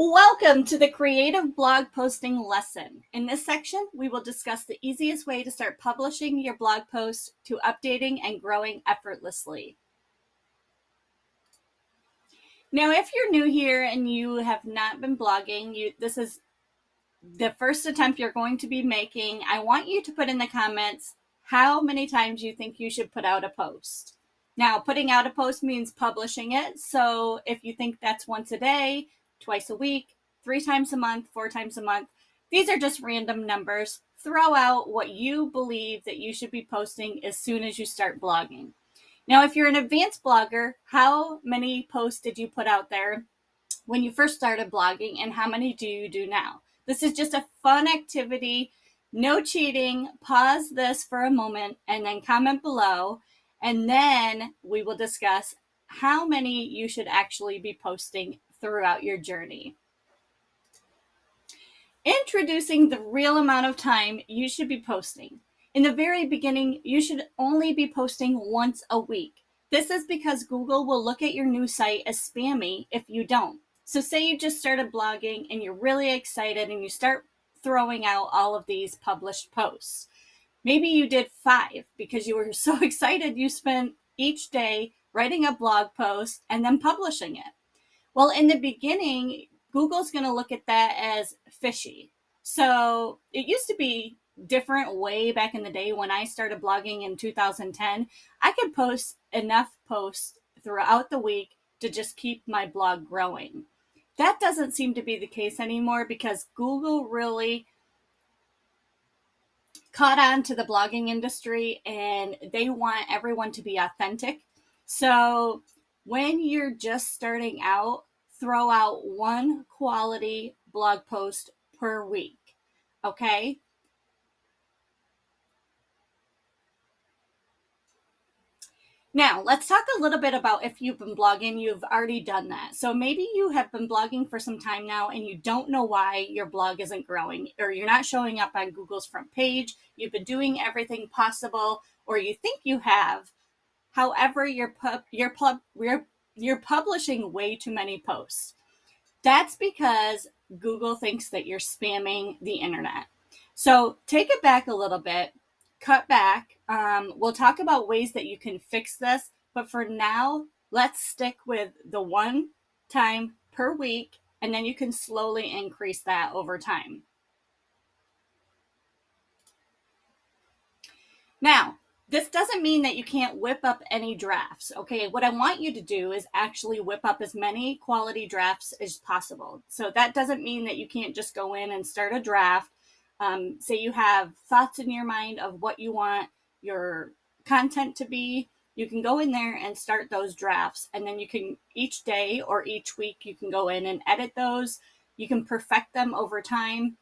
Welcome to the Creative Blog Posting lesson. In this section, we will discuss the easiest way to start publishing your blog posts to updating and growing effortlessly. Now, if you're new here and you have not been blogging, this is the first attempt you're going to be making. I want you to put in the comments how many times you think you should put out a post. Now, putting out a post means publishing it. So if you think that's once a day, twice a week, 3 times a month, 4 times a month, these are just random numbers. Throw out what you believe that you should be posting as soon as you start blogging. Now, if you're an advanced blogger, how many posts did you put out there when you first started blogging, and how many do you do now? This is just a fun activity, no cheating. Pause this for a moment and then comment below, and then we will discuss how many you should actually be posting throughout your journey. Introducing the real amount of time you should be posting. In the very beginning, you should only be posting once a week. This is because Google will look at your new site as spammy if you don't. So say you just started blogging and you're really excited and you start throwing out all of these published posts. Maybe you did 5 because you were so excited you spent each day writing a blog post and then publishing it. Well, in the beginning, Google's going to look at that as fishy. So it used to be different way back in the day when I started blogging in 2010. I could post enough posts throughout the week to just keep my blog growing. That doesn't seem to be the case anymore because Google really caught on to the blogging industry and they want everyone to be authentic. So when you're just starting out, throw out 1 quality blog post per week, okay? Now, let's talk a little bit about if you've been blogging, you've already done that. So maybe you have been blogging for some time now and you don't know why your blog isn't growing, or you're not showing up on Google's front page. You've been doing everything possible, or you think you have. However, you're publishing way too many posts. That's because Google thinks that you're spamming the internet. So take it back a little bit, cut back. We'll talk about ways that you can fix this, but for now, let's stick with the 1 time per week, and then you can slowly increase that over time. Now, this doesn't mean that you can't whip up any drafts, okay? What I want you to do is actually whip up as many quality drafts as possible. So that doesn't mean that you can't just go in and start a draft. Say you have thoughts in your mind of what you want your content to be. You can go in there and start those drafts, and then you can each day or each week, you can go in and edit those. You can perfect them over time.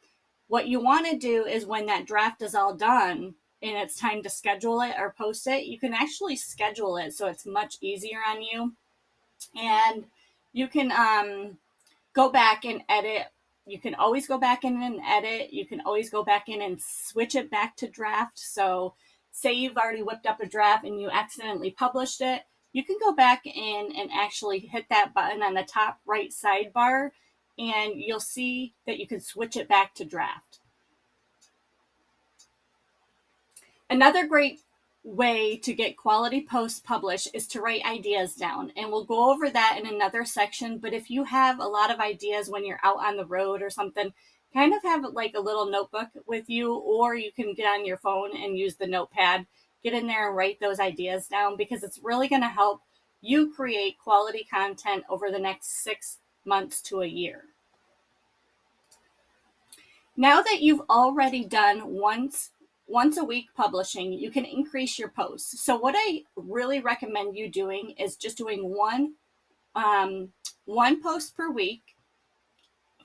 What you want to do is when that draft is all done, and it's time to schedule it or post it, you can actually schedule it so it's much easier on you. And you can go back and edit. You can always go back in and edit. You can always go back in and switch it back to draft. So say you've already whipped up a draft and you accidentally published it, you can go back in and actually hit that button on the top right sidebar, and you'll see that you can switch it back to draft. Another great way to get quality posts published is to write ideas down, and we'll go over that in another section. But if you have a lot of ideas when you're out on the road or something, kind of have like a little notebook with you, or you can get on your phone and use the notepad, get in there and write those ideas down, because it's really going to help you create quality content over the next 6 months to a year. Now that you've already done once a week publishing, you can increase your posts. So what I really recommend you doing is just doing one post per week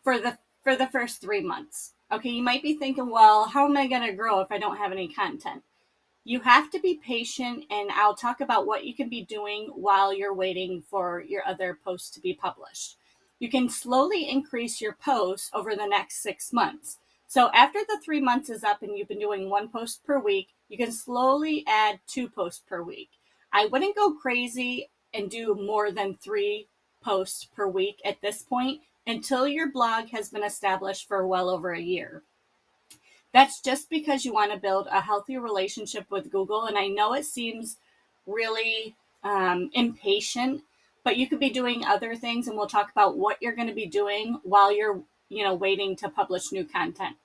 for the first 3 months. Okay, you might be thinking, well, how am I going to grow if I don't have any content? You have to be patient, and I'll talk about what you can be doing while you're waiting for your other posts to be published. You can slowly increase your posts over the next 6 months. So after the 3 months is up and you've been doing 1 post per week, you can slowly add 2 posts per week. I wouldn't go crazy and do more than 3 posts per week at this point, until your blog has been established for well over a year. That's just because you want to build a healthy relationship with Google. And I know it seems really impatient, but you could be doing other things, and we'll talk about what you're going to be doing while you're, waiting to publish new content.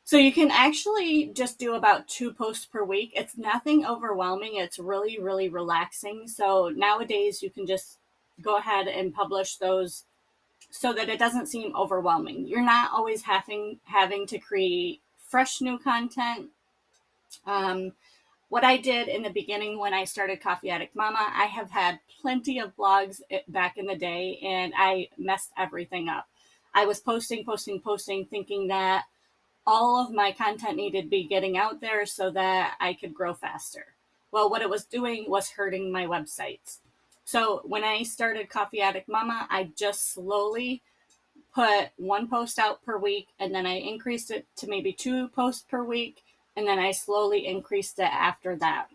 So you can actually just do about 2 posts per week. It's nothing overwhelming. It's really, really relaxing. So nowadays you can just go ahead and publish those so that it doesn't seem overwhelming. You're not always having to create fresh new content. What I did in the beginning when I started Coffee Addict Mama, I have had plenty of blogs back in the day, and I messed everything up. I was posting, thinking that all of my content needed to be getting out there so that I could grow faster. Well, what it was doing was hurting my websites. So when I started Coffee Addict Mama, I just slowly put 1 post out per week, and then I increased it to maybe 2 posts per week, and then I slowly increased it after that.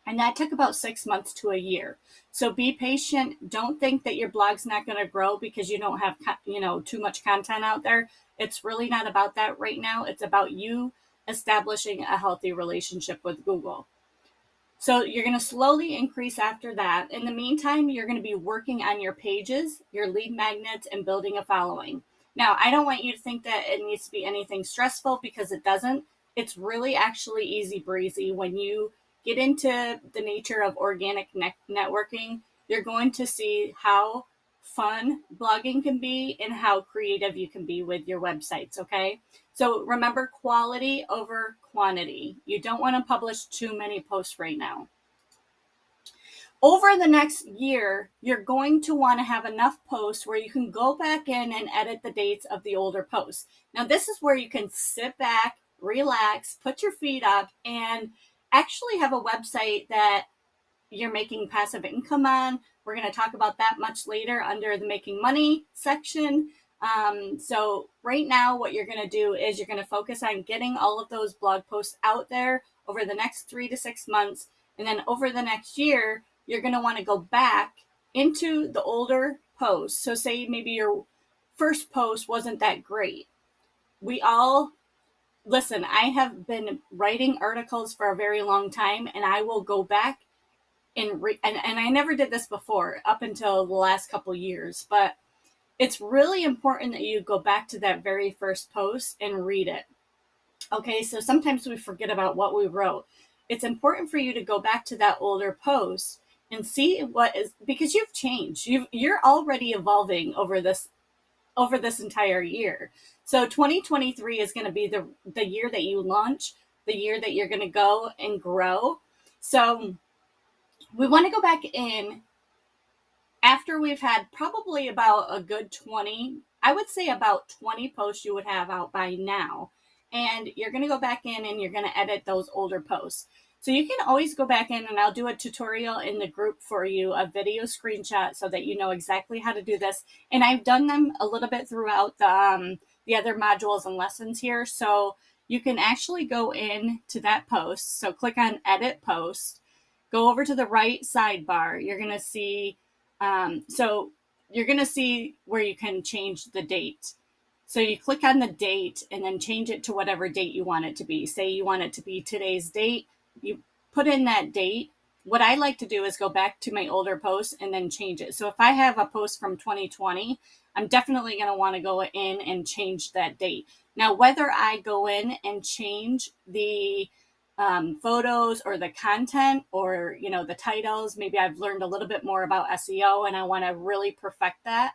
And that took about 6 months to a year. So be patient. Don't think that your blog's not going to grow because you don't have, too much content out there. It's really not about that right now. It's about you establishing a healthy relationship with Google. So you're going to slowly increase after that. In the meantime, you're going to be working on your pages, your lead magnets, and building a following. Now, I don't want you to think that it needs to be anything stressful, because it doesn't. It's really actually easy breezy. When you get into the nature of organic networking, you're going to see how fun blogging can be and how creative you can be with your websites, okay? So remember, quality over quantity. You don't want to publish too many posts right now. Over the next year, you're going to want to have enough posts where you can go back in and edit the dates of the older posts. Now, this is where you can sit back, relax, put your feet up, and actually have a website that you're making passive income on. We're going to talk about that much later under the making money section. So right now, what you're going to do is you're going to focus on getting all of those blog posts out there over the next 3 to 6 months. And then over the next year, you're going to want to go back into the older posts. So say maybe your first post wasn't that great. Listen, I have been writing articles for a very long time, and I will go back and I never did this before up until the last couple years, but it's really important that you go back to that very first post and read it. Okay, so sometimes we forget about what we wrote. It's important for you to go back to that older post and see what is, because you've changed. You're already evolving over this entire year. So 2023 is going to be the year that you launch, the year that you're going to go and grow. So we want to go back in after we've had probably about a good 20, I would say about 20 posts you would have out by now. And you're going to go back in and you're going to edit those older posts. So you can always go back in, and I'll do a tutorial in the group for you, a video screenshot, so that you know exactly how to do this. And I've done them a little bit throughout the other modules and lessons here. So you can actually go in to that post. So click on edit post, go over to the right sidebar. You're going to see, where you can change the date. So you click on the date and then change it to whatever date you want it to be. Say you want it to be today's date. You put in that date. What I like to do is go back to my older posts and then change it. So if I have a post from 2020, I'm definitely going to want to go in and change that date. Now, whether I go in and change the photos or the content or, the titles, maybe I've learned a little bit more about SEO and I want to really perfect that.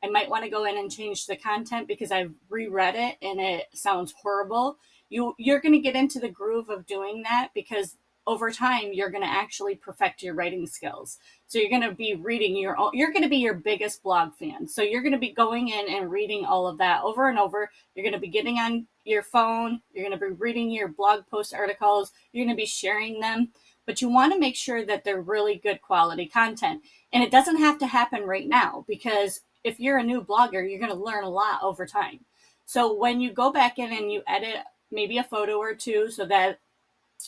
I might want to go in and change the content because I've reread it and it sounds horrible. You're going to get into the groove of doing that, because over time you're going to actually perfect your writing skills. So you're going to be reading you're going to be your biggest blog fan. So you're going to be going in and reading all of that over and over. You're going to be getting on your phone. You're going to be reading your blog post articles. You're going to be sharing them. But you want to make sure that they're really good quality content. And it doesn't have to happen right now, because if you're a new blogger, you're going to learn a lot over time. So when you go back in and you edit maybe a photo or two so that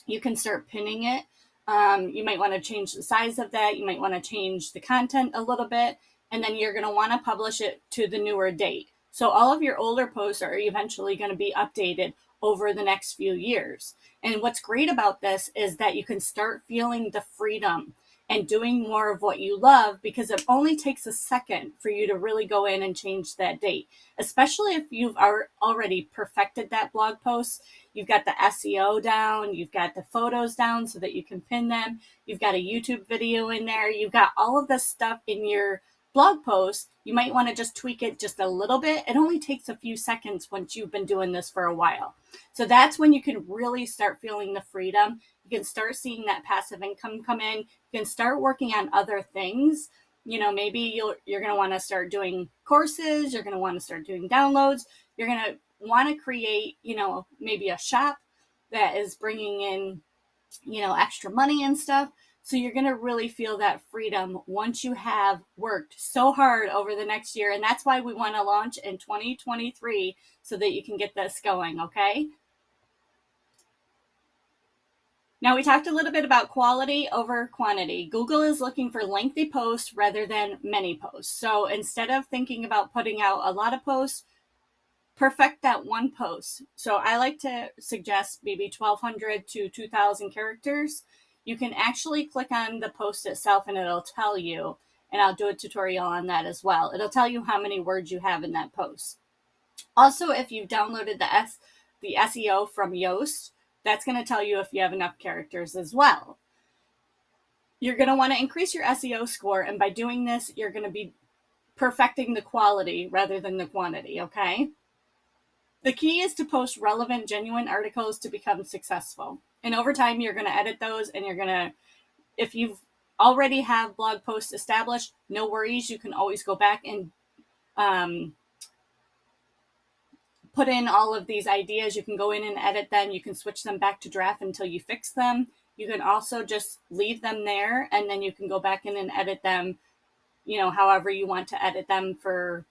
you can start pinning it, you might want to change the size of that. You might want to change the content a little bit. and then you're going to want to publish it to the newer date. So all of your older posts are eventually going to be updated over the next few years. And what's great about this is that you can start feeling the freedom and doing more of what you love, because it only takes a second for you to really go in and change that date, especially if you've already perfected that blog post. You've got the SEO down, you've got the photos down so that you can pin them, you've got a YouTube video in there, you've got all of this stuff in your blog post. You might want to just tweak it just a little bit. It only takes a few seconds once you've been doing this for a while. So that's when you can really start feeling the freedom. You can start seeing that passive income come in. You can start working on other things. Maybe you're going to want to start doing courses. You're going to want to start doing downloads. You're going to want to create, maybe a shop that is bringing in, extra money and stuff. So you're going to really feel that freedom once you have worked so hard over the next year. And that's why we want to launch in 2023 so that you can get this going, okay? Now, we talked a little bit about quality over quantity. Google is looking for lengthy posts rather than many posts. So instead of thinking about putting out a lot of posts, perfect that one post. So I like to suggest maybe 1,200 to 2,000 characters. You can actually click on the post itself and it'll tell you, and I'll do a tutorial on that as well. It'll tell you how many words you have in that post. Also, if you've downloaded the SEO from Yoast, that's going to tell you if you have enough characters as well. You're going to want to increase your SEO score, and by doing this, you're going to be perfecting the quality rather than the quantity, okay? The key is to post relevant, genuine articles to become successful. And over time, you're going to edit those, and if you've already have blog posts established, no worries. You can always go back and put in all of these ideas. You can go in and edit them. You can switch them back to draft until you fix them. You can also just leave them there, and then you can go back in and edit them, however you want to edit them for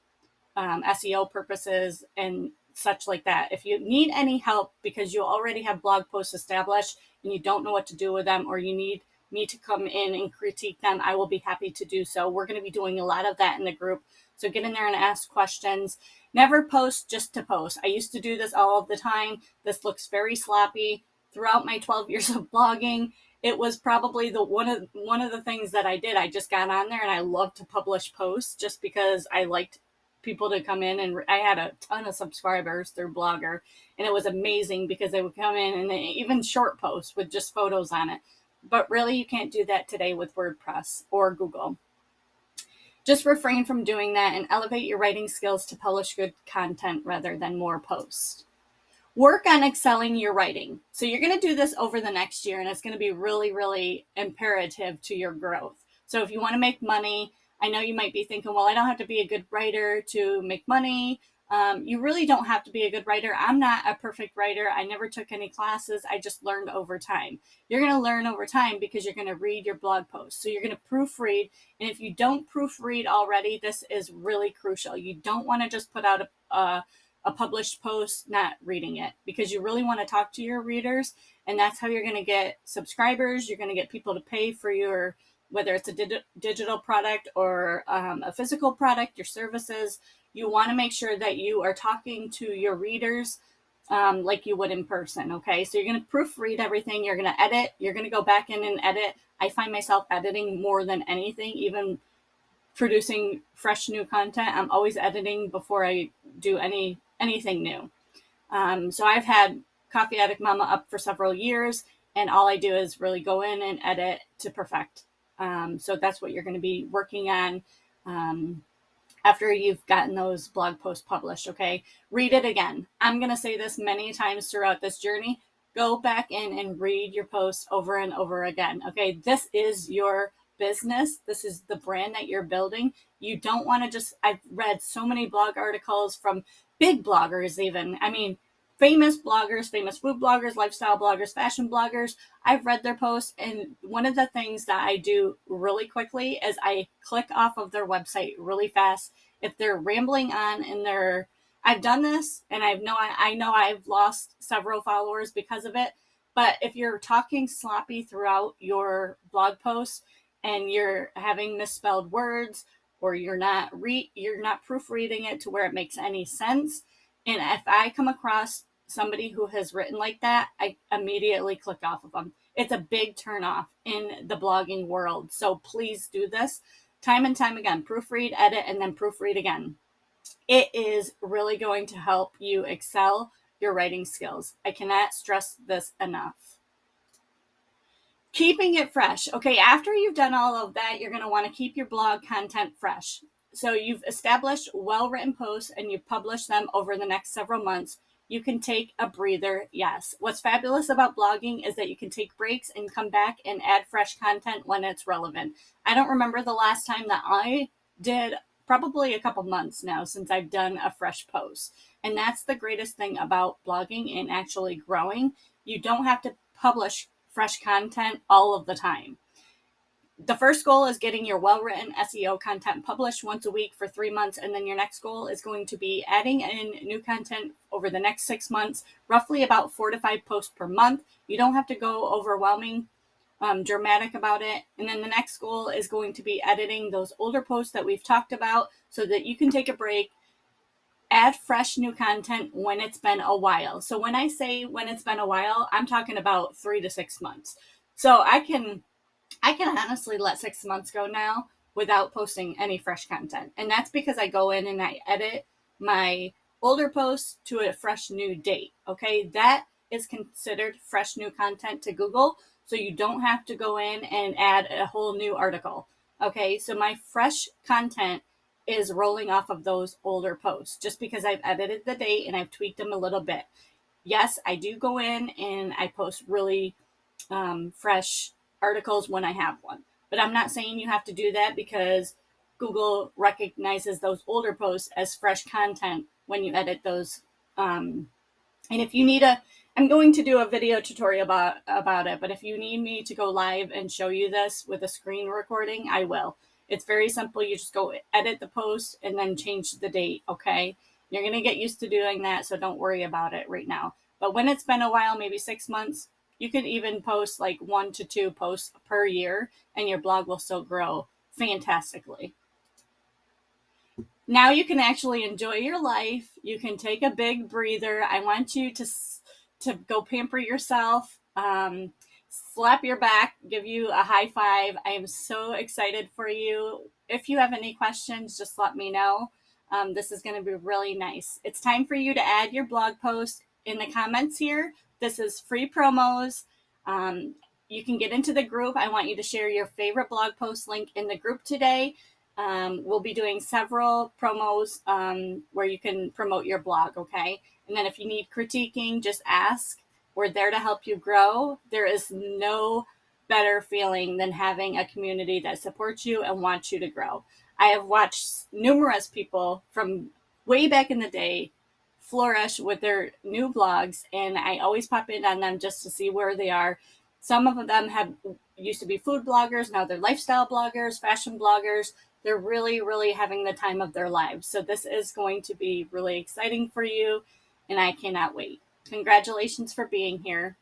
SEO purposes and such like that. If you need any help because you already have blog posts established and you don't know what to do with them, or you need me to come in and critique them, I will be happy to do so. We're going to be doing a lot of that in the group. So get in there and ask questions. Never post just to post. I used to do this all of the time. This looks very sloppy. Throughout my 12 years of blogging, it was probably one of the things that I did. I just got on there and I loved to publish posts just because I liked people to come in, and I had a ton of subscribers through Blogger, and it was amazing because they would come in and even short posts with just photos on it. But really, you can't do that today with WordPress or Google. Just refrain from doing that and elevate your writing skills to publish good content rather than more posts. Work on excelling your writing. So you're going to do this over the next year, and it's going to be really, really imperative to your growth. So if you want to make money, I know you might be thinking, well, I don't have to be a good writer to make money. You really don't have to be a good writer. I'm not a perfect writer. I never took any classes. I just learned over time. You're going to learn over time because you're going to read your blog posts. So you're going to proofread. And if you don't proofread already, this is really crucial. You don't want to just put out a published post not reading it, because you really want to talk to your readers. And that's how you're going to get subscribers. You're going to get people to pay for your, whether it's a digital product or a physical product, your services. You want to make sure that you are talking to your readers like you would in person, okay? So you're going to proofread everything. You're going to edit. You're going to go back in and edit. I find myself editing more than anything, even producing fresh new content. I'm always editing before I do anything new. So I've had Coffee Addict Mama up for several years, and all I do is really go in and edit to perfect. So that's what you're going to be working on after you've gotten those blog posts published, okay? Read it again. I'm going to say this many times throughout this journey. Go back in and read your posts over and over again, okay? This is your business. This is the brand that you're building. You don't want to just, I've read so many blog articles from big bloggers even. I mean, famous bloggers, famous food bloggers, lifestyle bloggers, fashion bloggers. I've read their posts, and one of the things that I do really quickly is I click off of their website really fast. If they're rambling on and I've done this, and I know I've lost several followers because of it, but if you're talking sloppy throughout your blog post and you're having misspelled words, or you're not proofreading it to where it makes any sense. And if I come across somebody who has written like that, I immediately click off of them. It's a big turnoff in the blogging world. So please do this time and time again. Proofread, edit, and then proofread again. It is really going to help you excel your writing skills. I cannot stress this enough. Keeping it fresh. Okay, after you've done all of that, you're going to want to keep your blog content fresh. So you've established well-written posts and you've published them over the next several months. You can take a breather, yes. What's fabulous about blogging is that you can take breaks and come back and add fresh content when it's relevant. I don't remember the last time that I did, probably a couple months now since I've done a fresh post. And that's the greatest thing about blogging and actually growing. You don't have to publish fresh content all of the time. The first goal is getting your well-written SEO content published once a week for 3 months. And then your next goal is going to be adding in new content over the next 6 months, roughly about 4 to 5 posts per month. You don't have to go overwhelming, dramatic about it. And then the next goal is going to be editing those older posts that we've talked about so that you can take a break, add fresh new content when it's been a while. So when I say when it's been a while, I'm talking about 3 to 6 months. So I can honestly let 6 months go now without posting any fresh content. And that's because I go in and I edit my older posts to a fresh new date. Okay, that is considered fresh new content to Google. So you don't have to go in and add a whole new article. Okay, so my fresh content is rolling off of those older posts just because I've edited the date and I've tweaked them a little bit. Yes, I do go in and I post really fresh articles when I have one, but I'm not saying you have to do that because Google recognizes those older posts as fresh content when you edit those. And if you need I'm going to do a video tutorial about it, but if you need me to go live and show you this with a screen recording, I will. It's very simple. You just go edit the post and then change the date, okay? You're going to get used to doing that, so don't worry about it right now. But when it's been a while, maybe 6 months, you can even post like 1 to 2 posts per year, and your blog will still grow fantastically. Now you can actually enjoy your life. You can take a big breather. I want you to go pamper yourself, slap your back, give you a high five. I am so excited for you. If you have any questions, just let me know. This is going to be really nice. It's time for you to add your blog post in the comments here. This is free promos. You can get into the group. I want you to share your favorite blog post link in the group today. We'll be doing several promos where you can promote your blog, okay? And then if you need critiquing, just ask. We're there to help you grow. There is no better feeling than having a community that supports you and wants you to grow. I have watched numerous people from way back in the day flourish with their new blogs, and I always pop in on them just to see where they are. Some of them used to be food bloggers. Now they're lifestyle bloggers, fashion bloggers. They're really, really having the time of their lives. So this is going to be really exciting for you, and I cannot wait. Congratulations for being here.